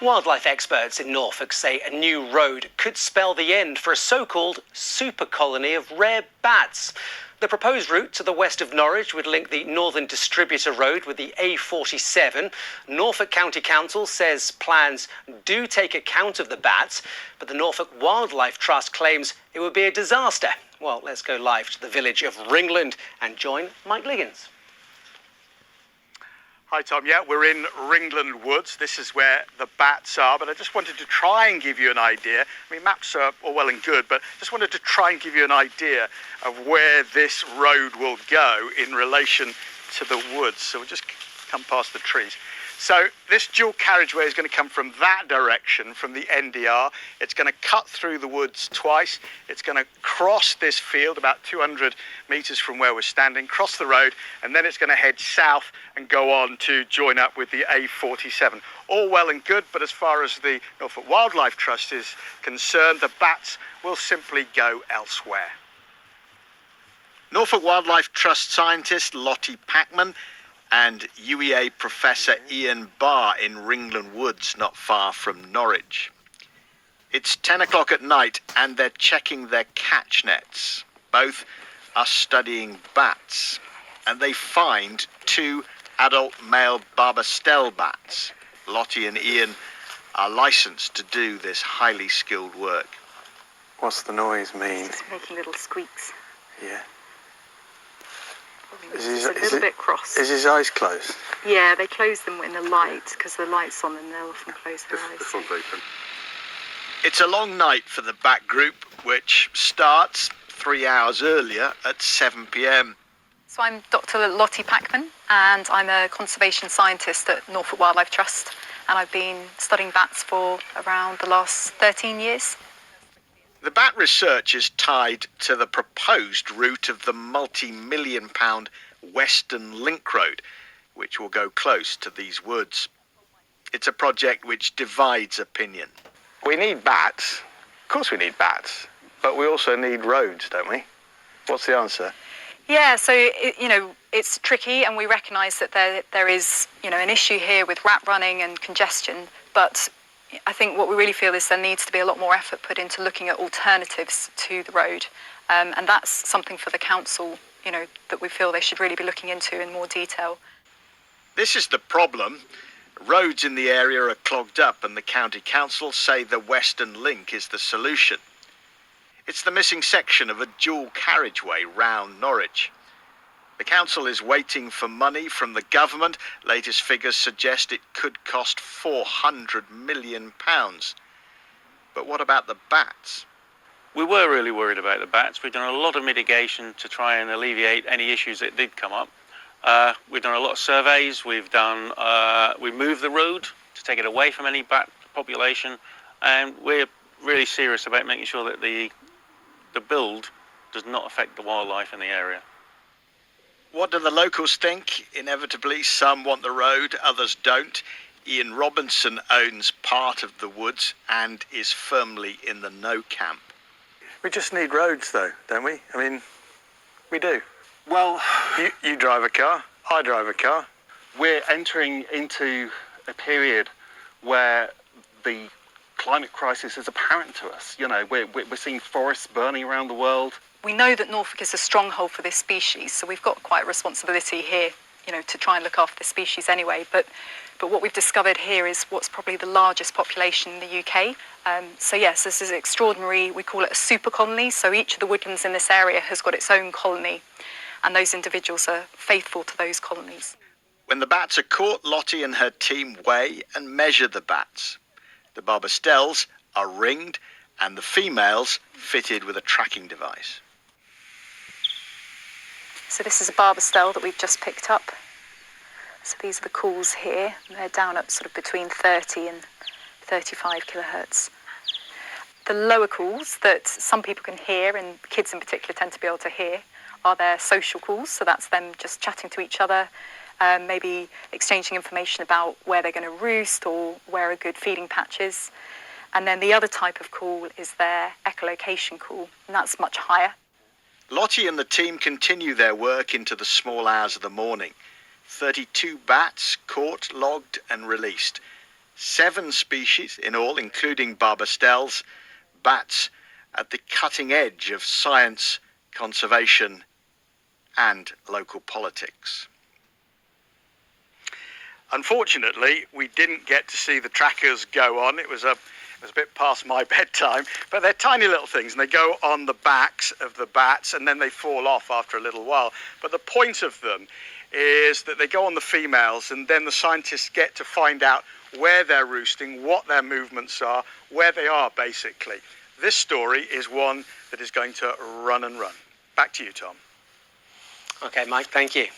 Wildlife experts in Norfolk say a new road could spell the end for a so-called super colony of rare bats. The proposed route to the west of Norwich would link the Northern Distributor Road with the A47. Norfolk County Council says plans do take account of the bats, but the Norfolk Wildlife Trust claims it would be a disaster. Well, let's go live to the village of Ringland and join Mike Liggins. Hi Tom, yeah, we're in Ringland Woods. This is where the bats are, but I just wanted to try and give you an idea. I mean, maps are all well and good, but just wanted to try and give you an idea of where this road will go in relation to the woods. So we'll just come past the trees. So this dual carriageway is going to come from that direction, from the NDR. It's going to cut through the woods twice. It's going to cross this field about 200 metres from where we're standing, cross the road, and then it's going to head south and go on to join up with the A47. All well and good, but as far as the Norfolk Wildlife Trust is concerned, the bats will simply go elsewhere. Norfolk Wildlife Trust scientist Lotty Packman and UEA Professor Ian Barr in Ringland Woods, not far from Norwich. It's 10 o'clock at night and they're checking their catch nets. Both are studying bats, and they find 2 adult male Barbastelle bats. Lottie and Ian are licensed to do this highly skilled work. What's the noise mean? It's making little squeaks. Yeah. It's a little bit cross. Is his eyes closed? Yeah, they close them in the light, because the light's on them, they'll often close their eyes. This one's open. It's a long night for the bat group, which starts 3 hours earlier at 7 p.m. So I'm Dr. Lotty Packman, and I'm a conservation scientist at Norfolk Wildlife Trust, and I've been studying bats for around the last 13 years. The bat research is tied to the proposed route of the multi-million-pound Western Link Road, which will go close to these woods. It's a project which divides opinion. We need bats. Of course we need bats. But we also need roads, don't we? What's the answer? Yeah, so, it's tricky, and we recognise that there is, an issue here with rat running and congestion, but I think what we really feel is there needs to be a lot more effort put into looking at alternatives to the road. And that's something for the council, that we feel they should really be looking into in more detail. This is the problem. Roads in the area are clogged up, and the county council say the Western Link is the solution. It's the missing section of a dual carriageway round Norwich. The council is waiting for money from the government. Latest figures suggest it could cost £400 million. But what about the bats? We were really worried about the bats. We've done a lot of mitigation to try and alleviate any issues that did come up. We've done a lot of surveys. We moved the road to take it away from any bat population, and we're really serious about making sure that the build does not affect the wildlife in the area. What do the locals think? Inevitably, some want the road, others don't. Ian Robinson owns part of the woods and is firmly in the no camp. We just need roads, though, don't we? I mean, we do. Well, You drive a car, I drive a car. we're entering into a period where the climate crisis is apparent to us. We're seeing forests burning around the world. We know that Norfolk is a stronghold for this species, so we've got quite a responsibility here, to try and look after the species anyway. But what we've discovered here is what's probably the largest population in the UK. So yes, this is extraordinary. We call it a super colony. So each of the woodlands in this area has got its own colony, and those individuals are faithful to those colonies. When the bats are caught, Lottie and her team weigh and measure the bats. The Barbastelles are ringed and the females fitted with a tracking device. So this is a Barbastelle that we've just picked up. So these are the calls here. They're down at sort of between 30 and 35 kilohertz. The lower calls that some people can hear, and kids in particular tend to be able to hear, are their social calls. So that's them just chatting to each other, maybe exchanging information about where they're going to roost or where a good feeding patch is. And then the other type of call is their echolocation call, and that's much higher. Lottie and the team continue their work into the small hours of the morning. 32 bats caught, logged and released. 7 species in all, including Barbastelles, bats at the cutting edge of science, conservation and local politics. Unfortunately, we didn't get to see the trackers go on. It was a bit past my bedtime, but they're tiny little things and they go on the backs of the bats and then they fall off after a little while. But the point of them is that they go on the females and then the scientists get to find out where they're roosting, what their movements are, where they are basically. This story is one that is going to run and run. Back to you, Tom. Okay, Mike, thank you.